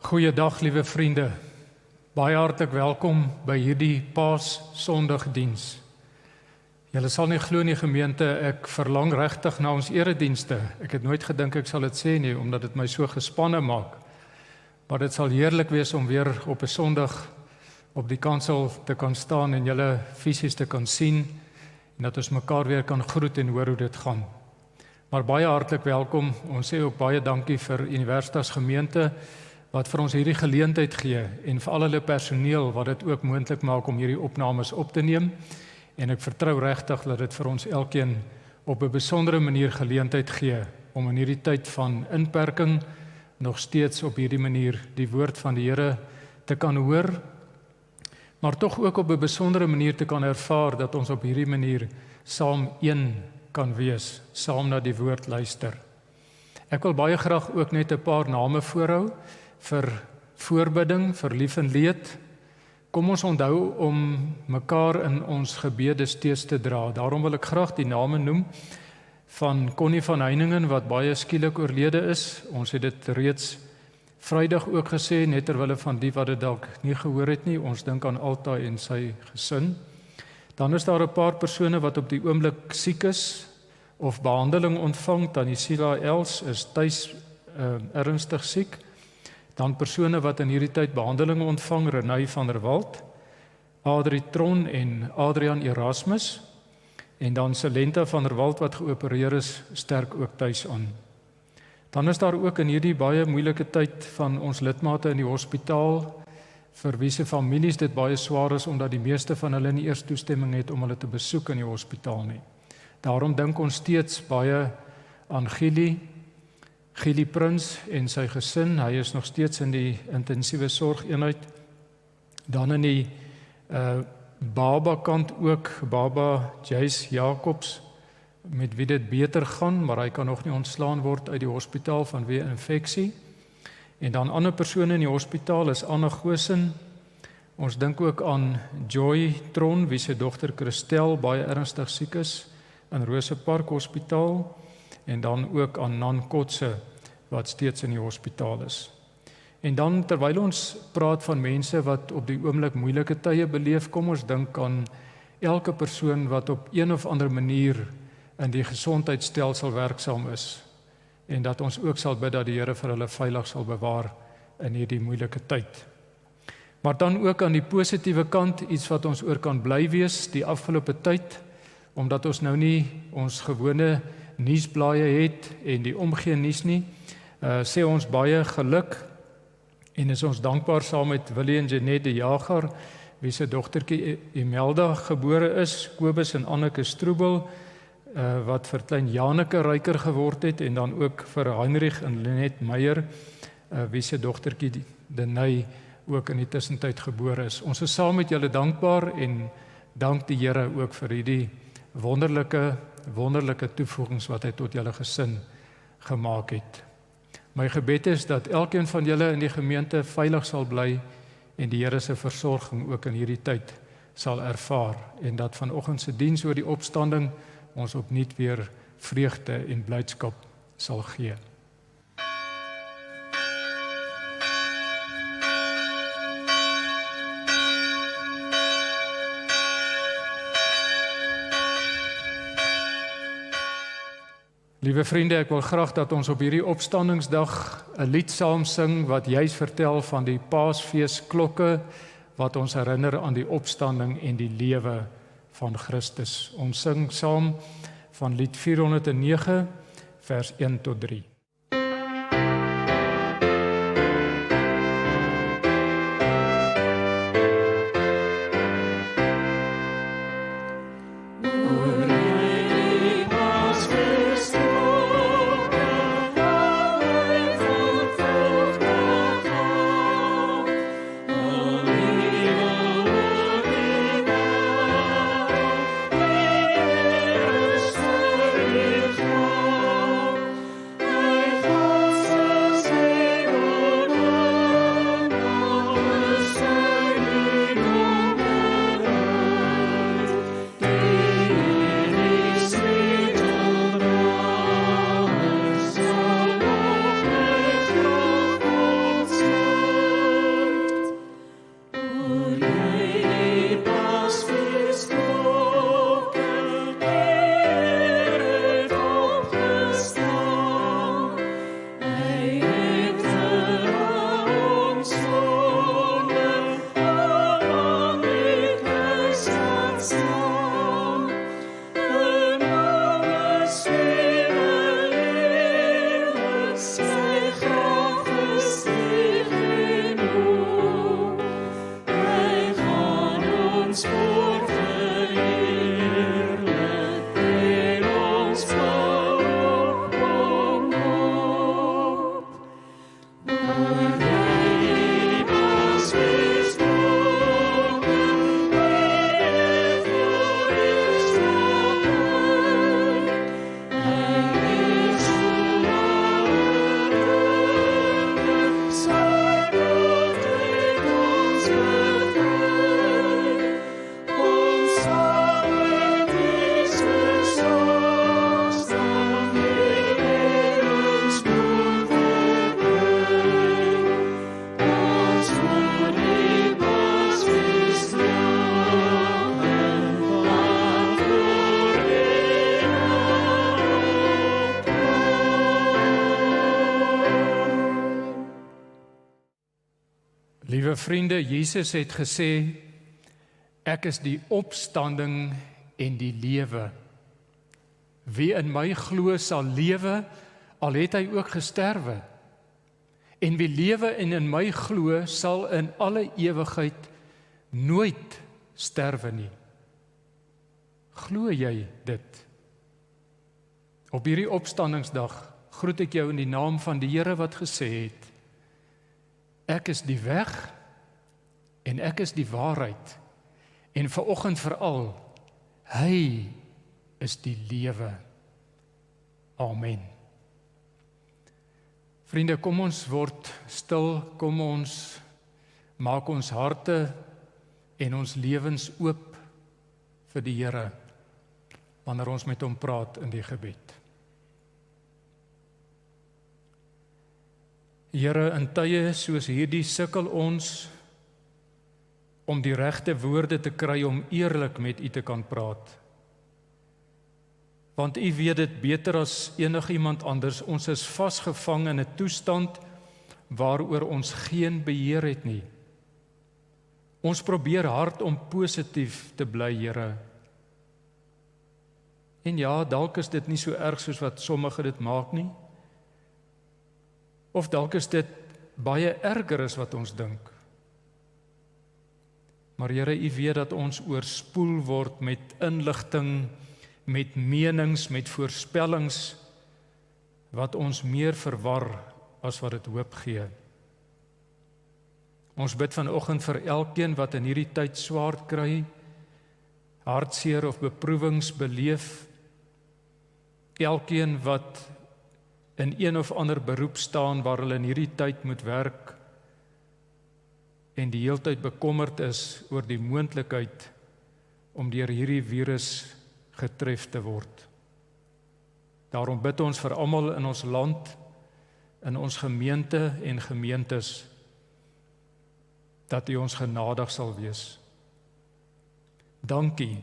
Goeiedag, liewe vriende. Baie hartlik welkom by hierdie Paas Sondagdiens. Julle sal nie glo in die gemeente, ek verlang regtig na ons eredienste. Ek het nooit gedink ek sal dit sê nie, omdat dit my so gespanne maak. Maar dit sal heerlik wees om weer op 'n Sondag op die kansel te kan staan en julle fisies te kan sien en dat ons mekaar weer kan groet en hoor hoe dit gaan. Maar baie hartlik welkom. Ons sê ook baie dankie vir Universitas Gemeente wat vir ons hierdie geleentheid gee en vir al hulle personeel wat dit ook moontlik maak om hierdie opnames op te neem. En ek vertrou regtig dat dit vir ons elkeen op 'n besondere manier geleentheid gee om in hierdie tyd van inperking nog steeds op hierdie manier die woord van die Here te kan hoor, maar tog ook op 'n besondere manier te kan ervaar dat ons op hierdie manier saam een kan wees, saam na die woord luister. Ek wil baie graag ook net 'n paar name voorhou vir voorbidding, vir lief en leed. Kom ons onthou om mekaar in ons gebede steeds te dra. Daarom wil ek graag die name noem van Connie van Heiningen wat baie skielik oorlede is. Ons het dit reeds Vrydag ook gesê, net terwille van die wat dit dalk nie gehoor het nie. Ons dink aan Alta en sy gesin. Dan is daar 'n paar persone wat op die oomblik siek is of behandeling ontvang. Tannie Sila Els is tuis ernstig siek. Dan persone wat in hierdie tyd behandeling ontvang, Renay van der Walt, Adrie Tron en Adrian Erasmus, en dan Selenta van der Walt wat geopereer is, sterk ook tuis aan. Dan is daar ook in hierdie baie moeilike tyd van ons lidmate in die hospitaal, vir wie se families dit baie swaar is, omdat die meeste van hulle nie eers toestemming het om hulle te besoek in die hospitaal nie. Daarom dink ons steeds baie aan Gili Prins en sy gesin. Hy is nog steeds in die intensiewe sorgeenheid. Dan in die baba kant ook, baba Jace Jacobs, met wie dit beter gaan, maar hy kan nog nie ontslaan word uit die hospitaal vanweë infeksie. En dan ander persone in die hospitaal is Anna Goosen. Ons dink ook aan Joy Tron, wie se dogter Christel baie ernstig siek is in Rosepark Hospitaal. En dan ook aan Nan Kotse, wat steeds in die hospitaal is. En dan, terwyl ons praat van mense wat op die oomblik moeilike tye beleef, kom ons dink aan elke persoon wat op een of ander manier in die gesondheidsstelsel werksaam is. En dat ons ook sal bid dat die Here vir hulle veilig sal bewaar in hierdie moeilike tyd. Maar dan ook aan die positiewe kant, iets wat ons oor kan bly wees die afgelope tyd, omdat ons nou nie ons gewone nuusblaaie het en die omgee nuus nie, sê ons baie geluk en is ons dankbaar saam met Willie en Jeanette de Jager, wie se dogtertjie Imelda gebore is, Kobus en Anneke Stroebel, wat vir klein Janeke ryker geword het, en dan ook vir Heinrich en Lenet Meyer, wie se dogtertjie Denay ook in die tussentyd gebore is. Ons is saam met julle dankbaar en dank die Here ook vir hierdie wonderlike toevoegings wat hy tot julle gesin gemaak het. My gebed is dat elkeen van julle in die gemeente veilig sal bly en die Here se versorging ook in hierdie tyd sal ervaar en dat vanoggend se diens oor die opstanding ons opnuut weer vreugde en blydskap sal gee. Liewe vriende, ek wil graag dat ons op hierdie opstandingsdag 'n lied saam sing wat juis vertel van die Paasfees klokke wat ons herinner aan die opstanding en die lewe van Christus. Ons sing saam van lied 409 vers 1 tot 3. Liewe vriende, Jesus het gesê, ek is die opstanding en die lewe. Wie in my glo sal lewe, al het hy ook gesterwe. En wie lewe en in my glo, sal in alle ewigheid nooit sterwe nie. Glo jy dit? Op hierdie opstandingsdag groet ek jou in die naam van die Here wat gesê het, ek is die weg en ek is die waarheid. En vanoggend veral, hy is die lewe. Amen. Vriende, kom ons word stil, kom ons maak ons harte en ons lewens oop vir die Here, wanneer ons met hom praat in die gebed. Here, in tye soos hierdie sukkel ons om die regte woorde te kry om eerlik met U te kan praat. Want U weet dit beter as enigiemand anders. Ons is vasgevang in 'n toestand waaroor ons geen beheer het nie. Ons probeer hard om positief te bly, Here. En ja, dalk is dit nie so erg soos wat sommige dit maak nie. Of dalk is dit baie erger as wat ons dink. Maar Here, U weet dat ons oorspoel word met inligting, met menings, met voorspellings, wat ons meer verwar as wat dit hoop gee. Ons bid vanoggend vir elkeen wat in hierdie tyd swaar kry, hartseer of beproewings beleef, elkeen wat in een of ander beroep staan waar hulle in hierdie tyd moet werk en die heeltyd bekommerd is oor die moontlikheid om deur hierdie virus getref te word. Daarom bid ons vir almal in ons land, in ons gemeente en gemeentes, dat U ons genadig sal wees. Dankie,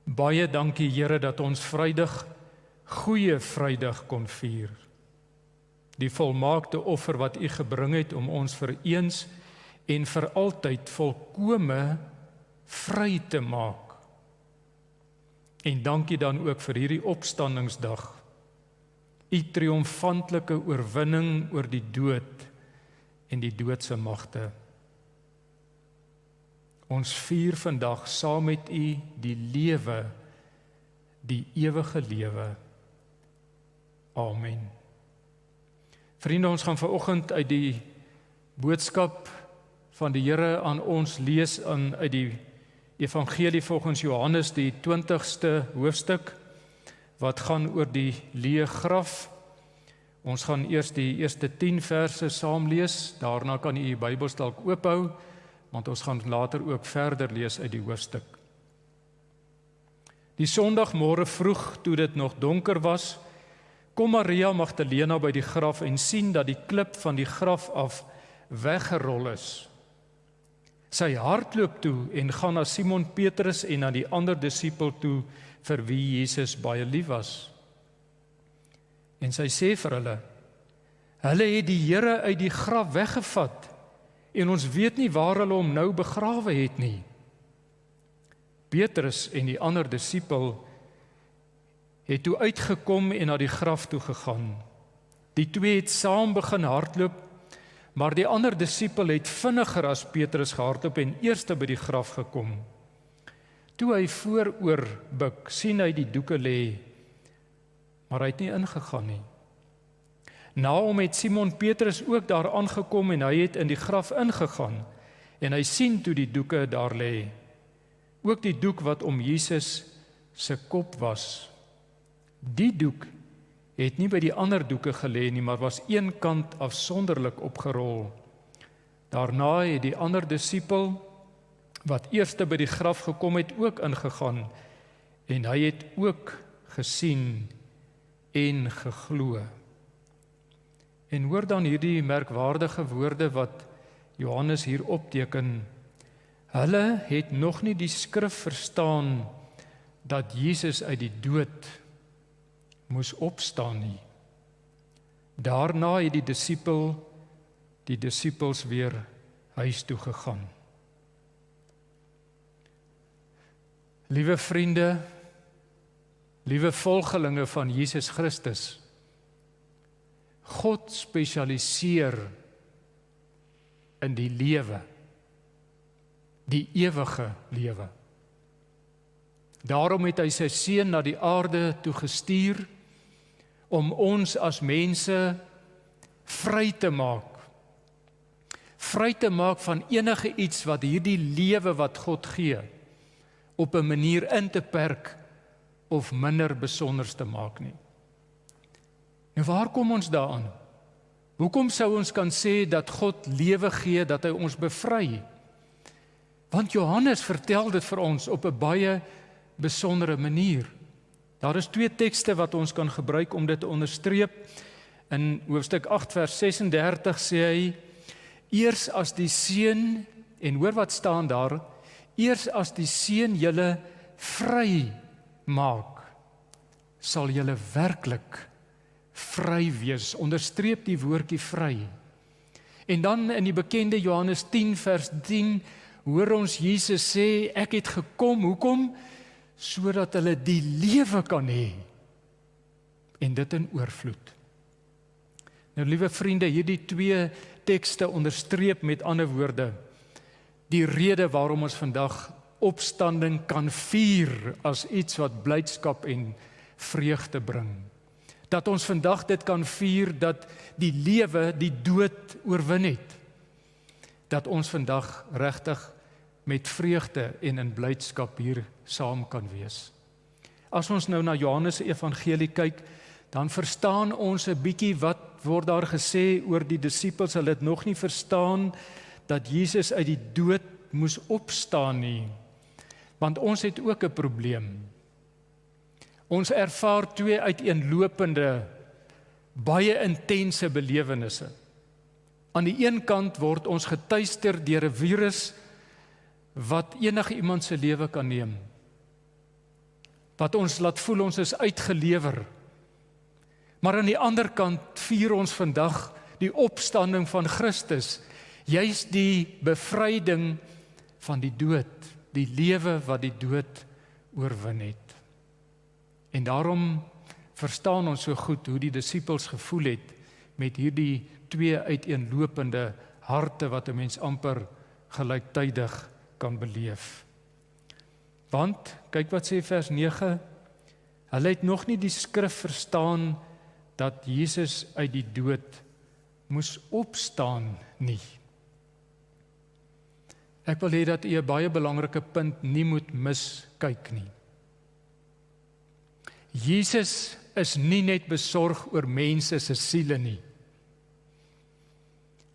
baie dankie Here dat ons Vrydag, goeie Vrydag kon vier. Die volmaakte offer wat U gebring het om ons vir eens en vir altyd volkome vry te maak. En dankie dan ook vir hierdie opstandingsdag, U triomfantelike oorwinning oor die dood en die doodse magte. Ons vier vandag saam met U die lewe, die ewige lewe. Amen. Vriende, ons gaan vanoggend uit die boodskap van die Here aan ons lees uit die Evangelie volgens Johannes, die 20ste hoofstuk, wat gaan oor die leë graf. Ons gaan eers die eerste 10 verse saam lees, daarna kan U Bybel dalk oophou, want ons gaan later ook verder lees uit die hoofstuk. Die Sondagmôre vroeg, toe dit nog donker was, kom Maria Magdalena by die graf en sien dat die klip van die graf af weggerol is. Sy hardloop toe en gaan na Simon Petrus en na die ander disipel toe vir wie Jesus baie lief was. En sy sê vir hulle het die Here uit die graf weggevat en ons weet nie waar hulle hom nou begrawe het nie. Petrus en die ander disipel het toe uitgekom en na die graf toe gegaan. Die twee het saam begin hardloop, maar die ander disipel het vinniger as Petrus gehardloop en eerste by die graf gekom. Toe hy vooroor buig, sien hy die doeke lê, maar hy het nie ingegaan nie. Na hom het Simon Petrus ook daar aangekom en hy het in die graf ingegaan en hy sien toe die doeke daar lê, ook die doek wat om Jesus se kop was. Die doek het nie by die ander doeke gelê nie, maar was een kant afsonderlik opgerol. Daarna het die ander disipel, wat eerste by die graf gekom het, ook ingegaan, en hy het ook gesien en geglo. En hoor dan hierdie merkwaardige woorde wat Johannes hier opteken. Hulle het nog nie die skrif verstaan dat Jesus uit die dood moes opstaan nie. Daarna het die disipels weer huis toe gegaan. Liewe vriende, liewe volgelinge van Jesus Christus, God spesialiseer in die lewe, die ewige lewe. Daarom het hy sy seun na die aarde toe gestuur om ons as mense vry te maak. Vry te maak van enige iets wat hierdie lewe wat God gee, op 'n manier in te perk of minder besonders te maak nie. Nou waar kom ons daaraan? Hoekom sou ons kan sê dat God lewe gee, dat hy ons bevry? Want Johannes vertel dit vir ons op 'n baie besondere manier. Daar is 2 tekste wat ons kan gebruik om dit te onderstreep. In hoofstuk 8 vers 36 sê hy, eers as die seun, en hoor wat staan daar, eers as die seun julle vry maak, sal julle werklik vry wees. Onderstreep die woordjie vry. En dan in die bekende Johannes 10 vers 10 hoor ons Jesus sê, ek het gekom, hoekom? Sodat hulle die lewe kan hê, en dit in oorvloed. Nou liewe vriende, hierdie 2 tekste onderstreep met ander woorde die rede waarom ons vandag opstanding kan vier as iets wat blydskap en vreugde bring. Dat ons vandag dit kan vier dat die lewe die dood oorwin het. Dat ons vandag regtig met vreugde en in blydskap hier saam kan wees. As ons nou na Johannes se evangelie kyk, dan verstaan ons 'n bietjie wat word daar gesê oor die disippels. Hulle het nog nie verstaan dat Jesus uit die dood moes opstaan nie. Want ons het ook 'n probleem. Ons ervaar 2 uiteenlopende, baie intense belewennisse. Aan die een kant word ons getuister deur 'n virus wat enige iemand se lewe kan neem. Wat ons laat voel ons is uitgelewer. Maar aan die ander kant vier ons vandag die opstanding van Christus, juis die bevryding van die dood, die lewe wat die dood oorwin het. En daarom verstaan ons so goed hoe die disippels gevoel het met hierdie 2 uiteenlopende harte wat 'n mens amper gelyktydig kan beleef. Want, kyk wat sê vers 9, hulle het nog nie die skrif verstaan dat Jesus uit die dood moes opstaan nie. Ek wil hê dat u 'n baie belangrike punt nie moet miskyk nie. Jesus is nie net besorg oor mense se siele nie.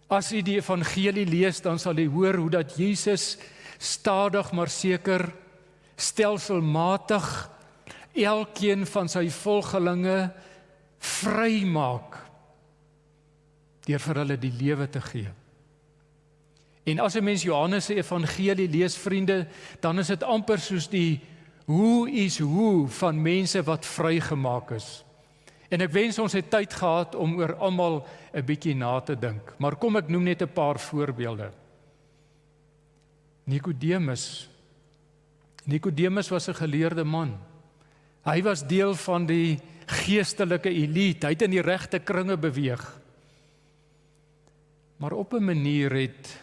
As u die evangelie lees, dan sal u hoor hoe dat Jesus stadig maar seker, stelselmatig elkeen van sy volgelinge vry maak deur vir hulle die lewe te gee. En as 'n mens Johannes se evangelie lees, vriende, dan is dit amper soos die who is who van mense wat vrygemaak is. En ek wens ons het tyd gehad om oor almal 'n bietjie na te dink. Maar kom ek noem net 'n paar voorbeelde. Nikodemus was 'n geleerde man. Hy was deel van die geestelike elite. Hy het in die regte kringe beweeg. Maar op 'n manier het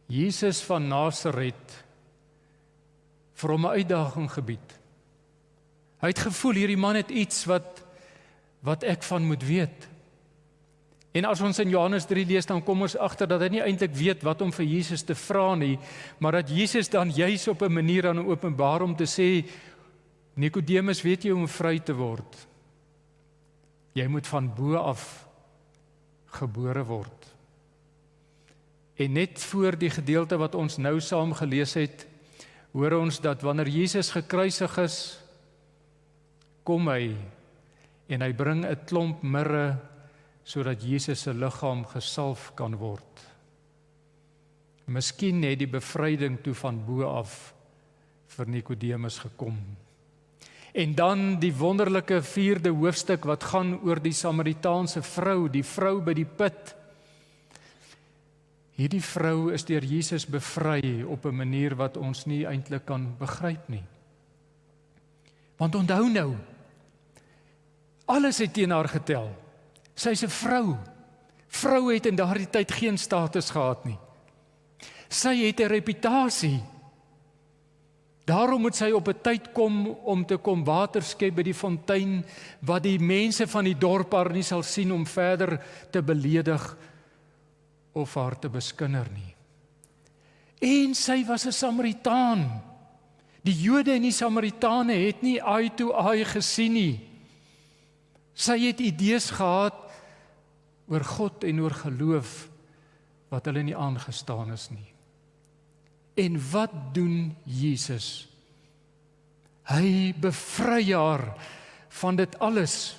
Jesus van Nasaret vir hom 'n uitdaging gebied. Hy het gevoel hierdie man het iets wat ek van moet weet. En as ons in Johannes 3 lees, dan kom ons agter dat hy nie eintlik weet wat om vir Jesus te vra nie, maar dat Jesus dan juis op 'n manier aan hom openbaar om te sê, Nikodemus, weet jy hoe om vry te word? Jy moet van bo af gebore word. En net voor die gedeelte wat ons nou saam gelees het, hoor ons dat wanneer Jesus gekruisig is, kom hy en hy bring 'n klomp mirre sodat Jesus se liggaam gesalf kan word. Miskien het die bevryding toe van bo af vir Nikodemus gekom. En dan die wonderlike 4de hoofstuk wat gaan oor die Samaritaanse vrou, die vrou by die put. Hierdie vrou is deur Jesus bevry op 'n manier wat ons nie eintlik kan begryp nie. Want onthou nou, alles het teen haar getel. Sy's 'n vrou. Vrou het in daardie tyd geen status gehad nie. Sy het 'n reputasie. Daarom moet sy op 'n tyd kom om te kom water skep by die fontein, wat die mense van die dorp haar nie sal sien om verder te beledig of haar te beskinder nie. En sy was 'n Samaritaan. Die Jode en die Samaritane het nie eye to eye gesien nie. Sy het idees gehad oor God en oor geloof wat hulle nie aangestaan is nie. En wat doen Jesus? Hy bevry haar van dit alles,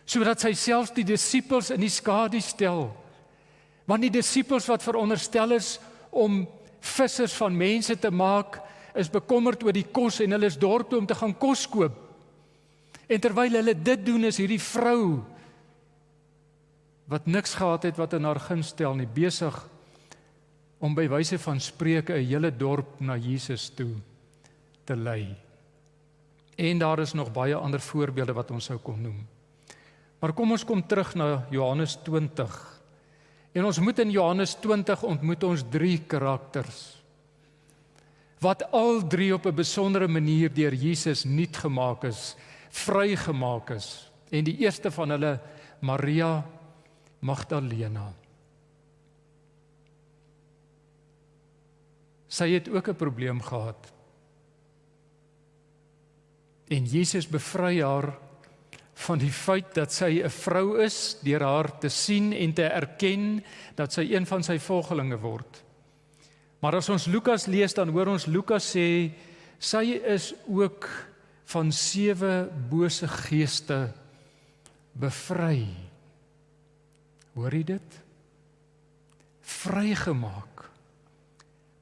sodat sy selfs die disippels in die skadu stel. Want die disippels wat veronderstel is om vissers van mense te maak, is bekommerd oor die kos en hulle is dorp toe om te gaan kos koop. En terwyl hulle dit doen, is hierdie vrou, wat niks gehad het wat in haar guns stel nie, besig om by wyse van spreuke 'n hele dorp na Jesus toe te lei. En daar is nog baie ander voorbeelde wat ons sou kon noem. Maar kom ons kom terug na Johannes 20. En ons moet in Johannes 20 ontmoet ons 3 karakters, wat al 3 op 'n besondere manier deur Jesus nuut gemaak is, vrygemaak is. En die eerste van hulle, Maria Magdalena. Sy het ook 'n probleem gehad. En Jesus bevry haar van die feit dat sy 'n vrou is, deur haar te sien en te erken dat sy een van sy volgelinge word. Maar as ons Lukas lees, dan hoor ons Lukas sê, sy is ook van 7 bose geeste bevry. Hoor jy dit? Vrygemaak.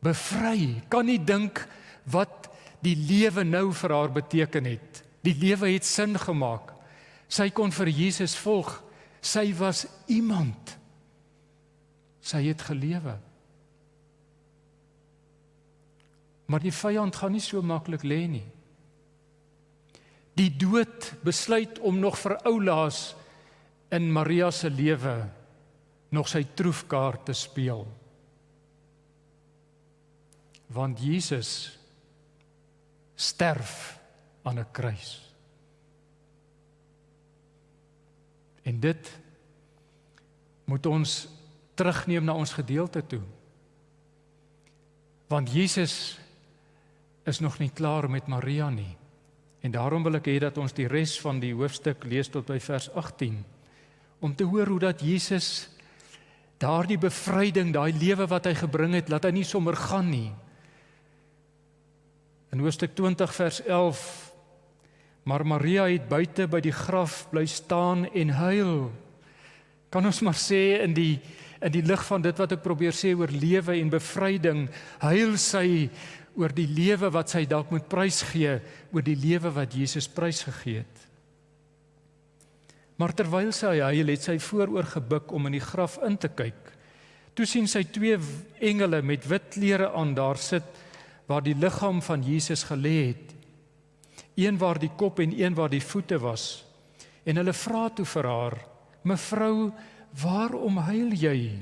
Bevry. Kan nie dink wat die lewe nou vir haar beteken het. Die lewe het sin gemaak. Sy kon vir Jesus volg. Sy was iemand. Sy het gelewe. Maar die vyand gaan nie so maklik lê nie. Die dood besluit om nog vir oulaas in Maria se lewe nog sy troefkaart te speel. Want Jesus sterf aan 'n kruis. En dit moet ons terugneem na ons gedeelte toe. Want Jesus is nog nie klaar met Maria nie. En daarom wil ek hê dat ons die res van die hoofstuk lees tot by vers 18, om te hoor hoe dat Jesus daardie bevryding, daai lewe wat hy gebring het, laat hy nie sommer gaan nie. In hoofstuk 20 vers 11, maar Maria het buite by die graf bly staan en huil. Kan ons maar sê in die lig van dit wat ek probeer sê oor lewe en bevryding, huil sy oor die lewe wat sy dalk moet prysgee, oor die lewe wat Jesus prysgegee het. Maar terwyl sy huil, het sy vooroor gebuk om in die graf in te kyk. Toe sien sy 2 engele met wit klere aan daar sit, waar die liggaam van Jesus gelê het. Een waar die kop en een waar die voete was. En hulle vra toe vir haar, mevrou, waarom huil jy?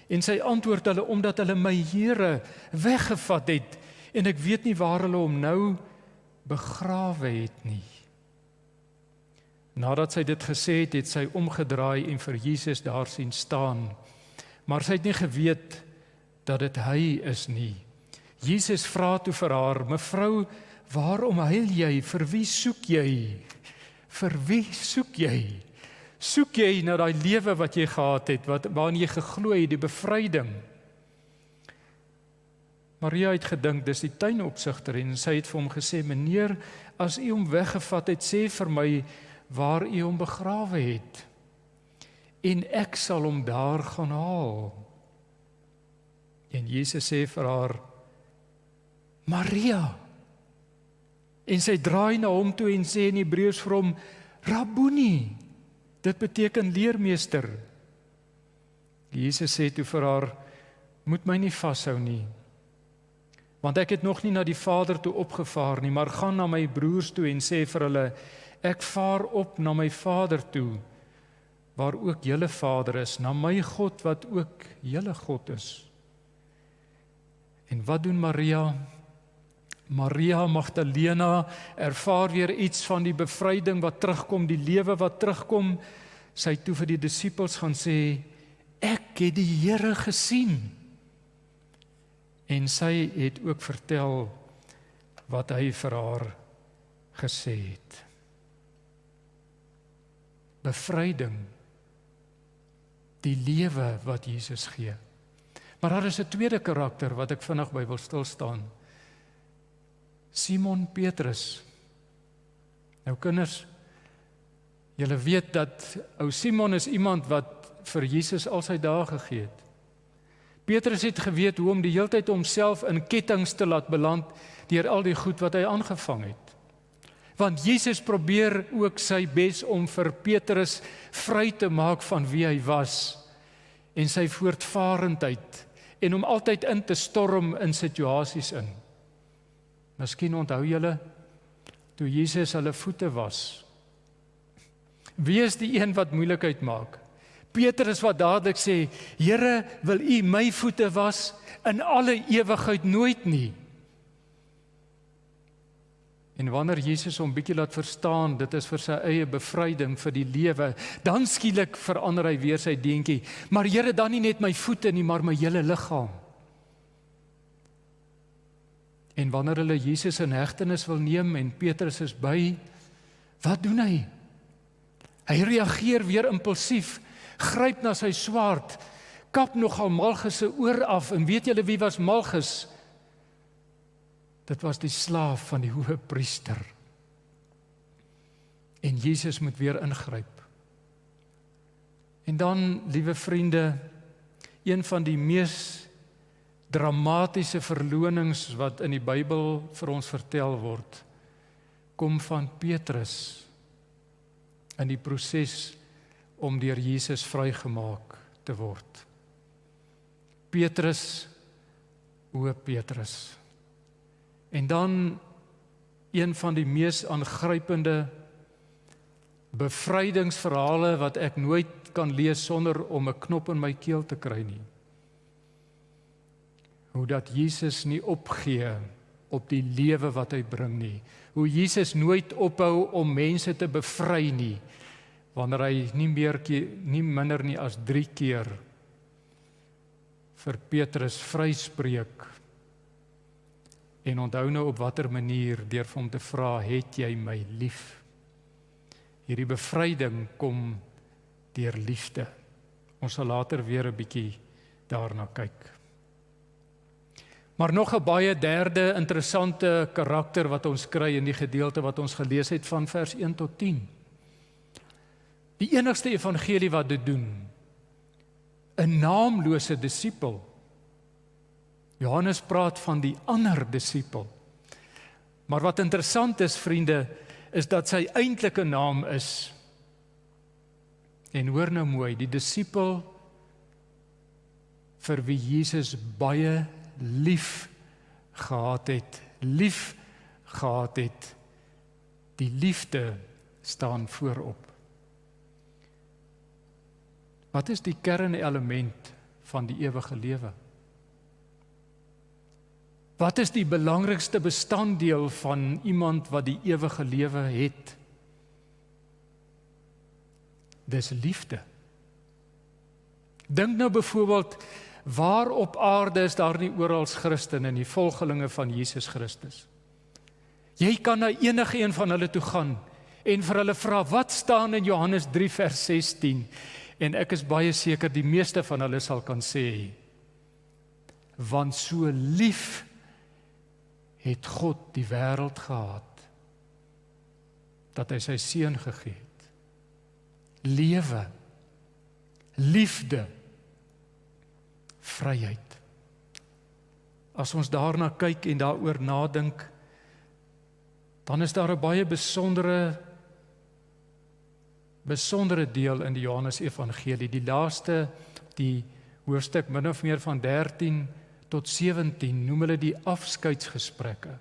En sy antwoord hulle, omdat hulle my Here weggevat het, en ek weet nie waar hulle hom nou begrawe het nie. Nadat sy dit gesê het, het sy omgedraai en vir Jesus daar sien staan. Maar sy het nie geweet dat dit hy is nie. Jesus vra toe vir haar, mevrou, waarom huil jy? Vir wie soek jy? Vir wie soek jy? Soek jy na daai lewe wat jy gehad het, waarin jy geglo het, die bevryding? Maria het gedink, dis die tuinopsigter, en sy het vir hom gesê, meneer, as u hom weggevat het, sê vir my waar u hom begrawe het, en ek sal hom daar gaan haal. En Jesus sê vir haar, Maria. En sy draai na hom toe en sê in Hebreëus vir hom, Rabboni. Dit beteken leermeester. Jesus sê toe vir haar, moet my nie vashou nie. Want ek het nog nie na die Vader toe opgevaar nie, maar gaan na my broers toe en sê vir hulle, ek vaar op na my Vader toe, waar ook julle Vader is, na my God wat ook julle God is. En wat doen Maria? Maria Magdalena ervaar weer iets van die bevryding wat terugkom, die lewe wat terugkom. Sy het toe vir die disippels gaan sê, ek het die Here gesien. En sy het ook vertel wat hy vir haar gesê het. Bevryding, die lewe wat Jesus gee. Maar daar is 'n tweede karakter wat ek vinnig by wil stil staan. Simon Petrus. Nou kinders, julle weet dat ou Simon is iemand wat vir Jesus al sy dae gegee het. Petrus het geweet hoe om die hele tyd homself in kettinge te laat beland deur al die goed wat hy aangevang het. Want Jesus probeer ook sy bes om vir Petrus vry te maak van wie hy was en sy voortvarendheid en om altyd in te storm in situasies in. Miskien onthou julle toe Jesus hulle voete was. Wie is die een wat moeilikheid maak? Petrus wat dadelik sê, Here, wil U my voete was in alle ewigheid nooit nie. En wanneer Jesus hom bietjie laat verstaan, dit is vir sy eie bevryding, vir die lewe, dan skielik verander hy weer sy deentjie. Maar Here, dan nie net my voete nie, maar my hele liggaam. En wanneer hulle Jesus in hegtenis wil neem en Petrus is by, wat doen hy? Hy reageer weer impulsief, gryp na sy swaard, kap nogal Malchus se oor af, en weet julle wie was Malchus? Dit was die slaaf van die hoëpriester. En Jesus moet weer ingryp. En dan, liewe vriende, een van die mees dramatiese verlonings wat in die Bybel vir ons vertel word, kom van Petrus in die proses om deur Jesus vrygemaak te word. Petrus, o Petrus. En dan een van die mees aangrypende bevrydingsverhale wat ek nooit kan lees sonder om 'n knop in my keel te kry nie. Hoe dat Jesus nie opgee op die lewe wat hy bring nie. Hoe Jesus nooit ophou om mense te bevry nie, wanneer hy nie minder nie as 3 keer vir Petrus vryspreek. En onthou nou op watter manier, deur vir hom te vra, het jy my lief? Hierdie bevryding kom deur liefde. Ons sal later weer 'n bietjie daarna kyk. Maar nog 'n baie derde interessante karakter wat ons kry in die gedeelte wat ons gelees het van vers 1 tot 10. Die enigste evangelie wat dit doen, 'n naamlose disipel. Johannes praat van die ander disipel. Maar wat interessant is, vriende, is dat sy eintlike naam is, en hoor nou mooi, die disipel vir wie Jesus baie lief gehad het, die liefde staan voorop. Wat is die kernelement van die ewige lewe? Wat is die belangrikste bestanddeel van iemand wat die ewige lewe het? Dis liefde. Dink nou byvoorbeeld, waar op aarde is daar nie oral Christene nie, volgelinge van Jesus Christus? Jy kan na enige een van hulle toe gaan en vir hulle vra, wat staan in Johannes 3 vers 16? En ek is baie seker die meeste van hulle sal kan sê, want so lief het God die wêreld gehad, dat hy sy seun gegee het. Lewe, liefde, vryheid. As ons daarna kyk en daaroor nadink, dan is daar 'n baie besondere deel in die Johannes Evangelie, die laaste, die hoofstuk min of meer van 13 tot 17, noem hulle die afskeidsgesprekke.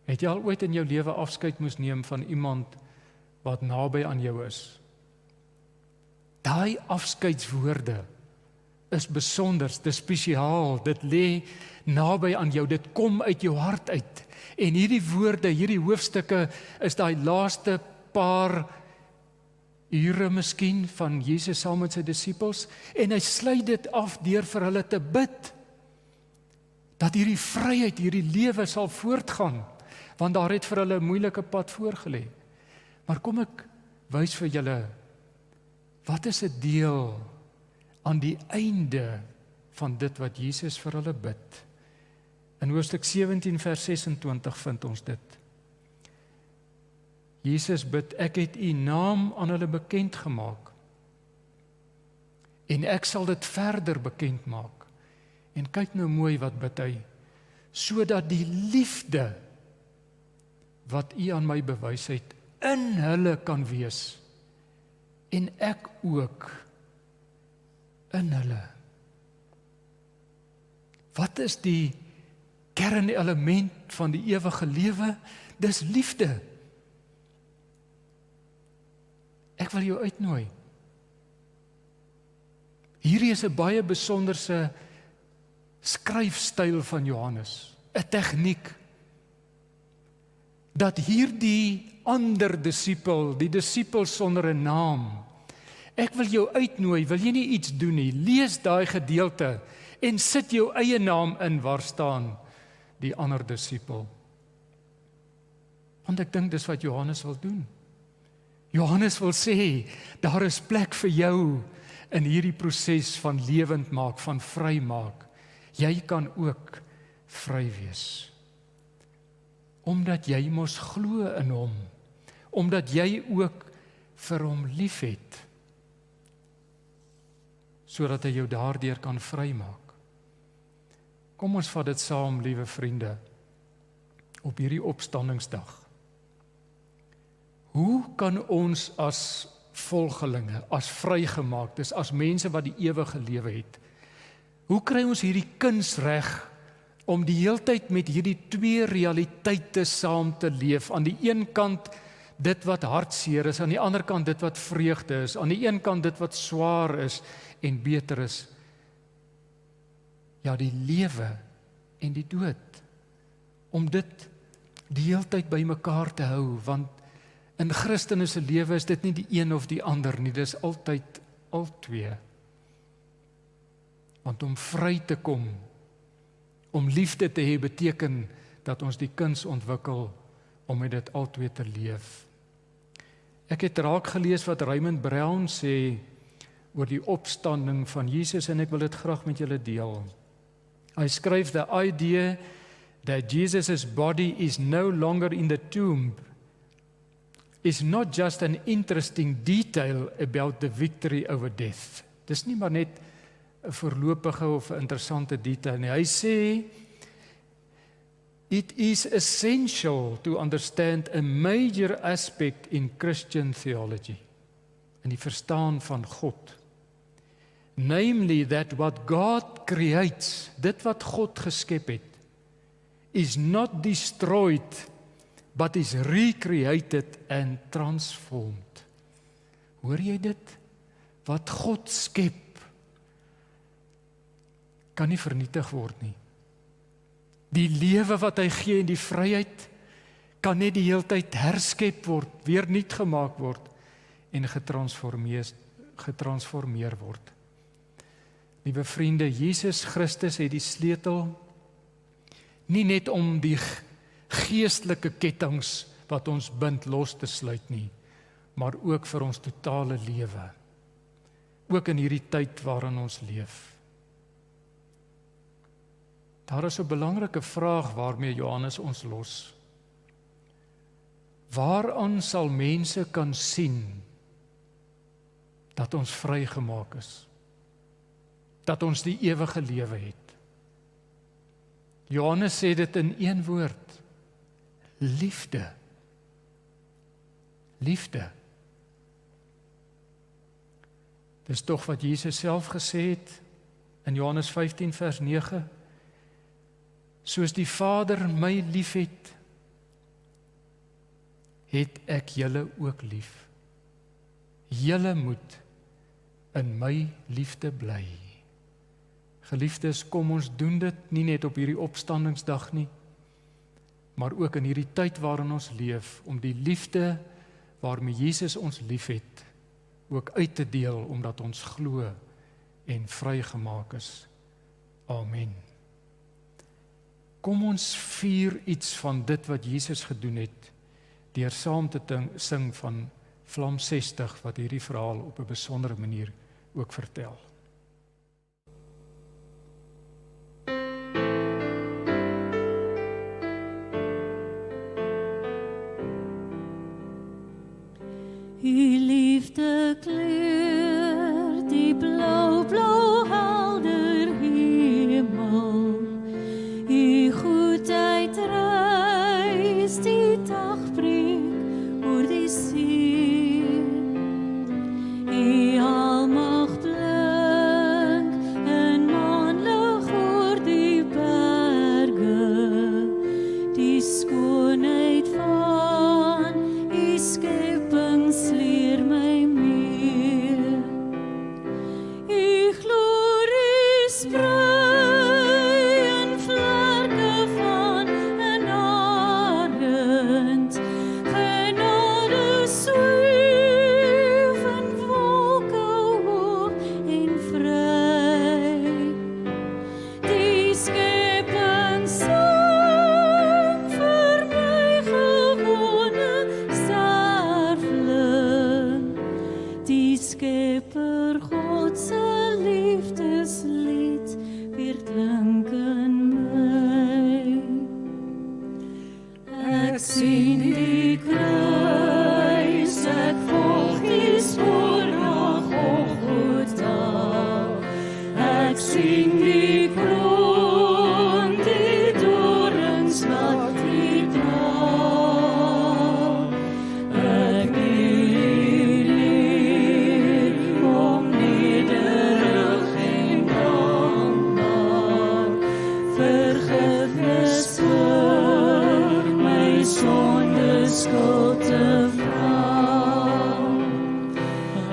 Het jy al ooit in jou lewe afskeid moes neem van iemand wat naby aan jou is? Daai afskeidswoorde is besonders, dit is spesiaal, dit lê naby aan jou, dit kom uit jou hart uit. En hierdie woorde, hierdie hoofstukke is daai laaste paar ure miskien van Jesus saam met sy disippels, en hy sluit dit af deur vir hulle te bid, dat hierdie vryheid, hierdie lewe sal voortgaan, want daar het vir hulle 'n moeilike pad voorgelê. Maar kom ek wys vir julle, wat is 'n deel aan die einde van dit wat Jesus vir hulle bid? In hoofstuk 17 vers 26 vind ons dit. Jesus bid, ek het u naam aan hulle bekend gemaak, en ek sal dit verder bekend maak. En kyk nou mooi wat bid hy, sodat die liefde wat u aan my bewys het, in hulle kan wees, en ek ook in hulle. Wat is die kernelement van die ewige lewe? Dis liefde. Ek wil jou uitnooi. Hierdie is 'n baie besonderse skryfstyl van Johannes, 'n tegniek, dat hierdie ander disipel, die disipel sonder 'n naam, ek wil jou uitnooi, wil jy nie iets doen nie, lees daai gedeelte en sit jou eie naam in waar staan die ander disipel. Want ek dink dis wat Johannes wil doen. Johannes wil sê, daar is plek vir jou in hierdie proses van lewend maak, van vry maak. Jy kan ook vry wees. Omdat jy mos glo in hom, omdat jy ook vir hom liefhet, sodat hy jou daardeur kan vrymaak. Kom ons vat dit saam, liewe vriende, op hierdie opstandingsdag. Hoe kan ons as volgelinge, as vrygemaaktes, as mense wat die ewige lewe het, hoe kry ons hierdie kuns reg om die heeltyd met hierdie twee realiteite saam te leef? Aan die een kant dit wat hartseer is, aan die ander kant dit wat vreugde is, aan die een kant dit wat swaar is en beter is. Ja, die lewe en die dood. Om dit die heeltyd by mekaar te hou, want in Christene se lewe is dit nie die een of die ander nie, dis altyd al twee. Want om vry te kom, om liefde te hê, beteken dat ons die kuns ontwikkel om met dit altwee te leef. Ek het raak gelees wat Raymond Brown sê oor die opstanding van Jesus, en ek wil dit graag met julle deel. Hy skryf, the idea that Jesus' body is no longer in the tomb is not just an interesting detail about the victory over death. Dis nie maar net 'n voorlopige of 'n interessante detail nie. Hy sê, it is essential to understand a major aspect in Christian theology, in die verstaan van God. Namely that what God creates, dit wat God geskep het, is not destroyed, but is recreated and transformed. Hoor jy dit? Wat God skep, kan nie vernietig word nie. Die lewe wat hy gee en die vryheid, kan net die heeltyd herskep word, weer nuut gemaak word en getransformeer word. Liewe vriende, Jesus Christus het die sleutel nie net om die geestelike kettinge wat ons bind los te sluit nie, maar ook vir ons totale lewe, ook in hierdie tyd waarin ons leef. Daar is 'n belangrike vraag waarmee Johannes ons los. Waaraan sal mense kan sien dat ons vrygemaak is? Dat ons die ewige lewe het? Johannes sê dit in een woord: liefde. Liefde. Dis tog wat Jesus self gesê het in Johannes 15 vers 9. Soos die Vader my liefhet, het ek julle ook lief. Julle moet in my liefde bly. Geliefdes, kom ons doen dit nie net op hierdie opstandingsdag nie, maar ook in hierdie tyd waarin ons leef, om die liefde waarmee Jesus ons liefhet, ook uit te deel, omdat ons glo en vrygemaak is. Amen. Kom ons vier iets van dit wat Jesus gedoen het, deur saam te sing van Vlam 60, wat hierdie verhaal op 'n besondere manier ook vertel. U liefde kleur die blauw helder hemel. U goedheid reis die dagbreek oor die see. U almag blink in maanlig oor die berge. Die skoonheid van u skepping leer my meer. U glorie sprei in vlerke van 'n arend. Genade sweef in wolke hoog en vry. Die skepping sing vir my gewone sterfling. Die Skepper God se liefdeslied weer klink in my. Ek sien die kruis, ek volg die spoor na Golgotha. Ek sien die kroon, die dorings wat die dra. Ek leer om nederig en dankbaar vergifnis vir my sondeskuld te vra.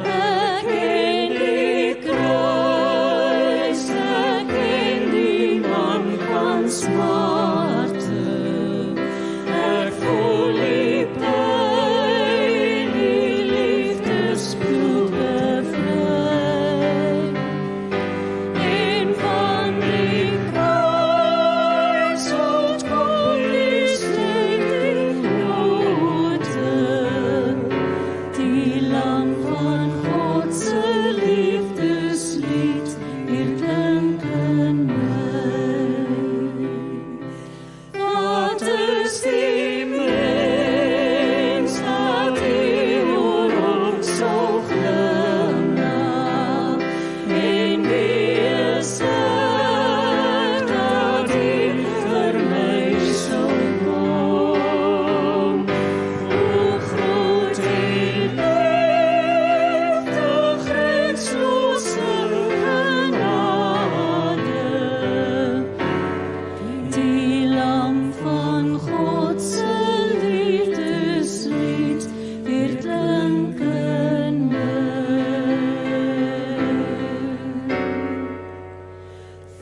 Ek ken die kruis, ek ken die man van smarte. Ek voel die pyn, die liefdesbloed bevry. En van die kruis ontkom die slegte note. Die lam van God se liefdeslied weer klink in my. Wat is die mens dat die oor hom sal glimlag? En wie is ek dat die vir my sal kom? Hoe groot die liefde, grenslose genade. Die lam van God se liefdeslied weer klink in my.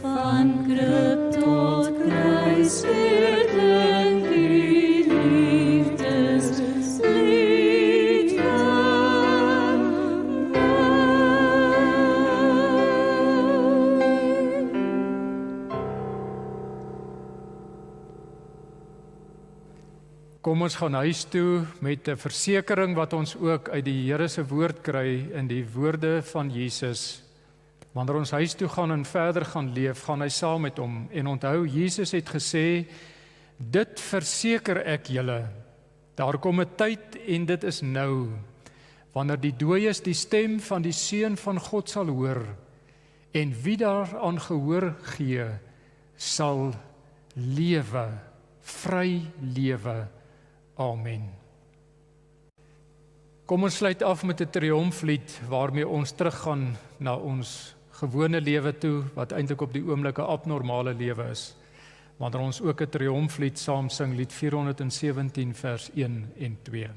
Van krib tot kruis weer klink die liefdeslied van my. Kom ons gaan huis toe met 'n versekering wat ons ook uit die Here se woord kry in die woorde van Jesus. Wanneer ons huis toe gaan en verder gaan leef, gaan hy saam met hom. En onthou, Jesus het gesê, dit verseker ek julle, daar kom 'n tyd en dit is nou, wanneer die dooies die stem van die Seun van God sal hoor, en wie daaraan gehoor gee, sal lewe, vry lewe. Amen. Kom ons sluit af met 'n triomflied waarmee ons teruggaan na ons gewone lewe toe, wat eintlik op die oomblik 'n abnormale lewe is. Wanneer ons ook 'n triomflied saam sing, lied 417 vers 1 en 2.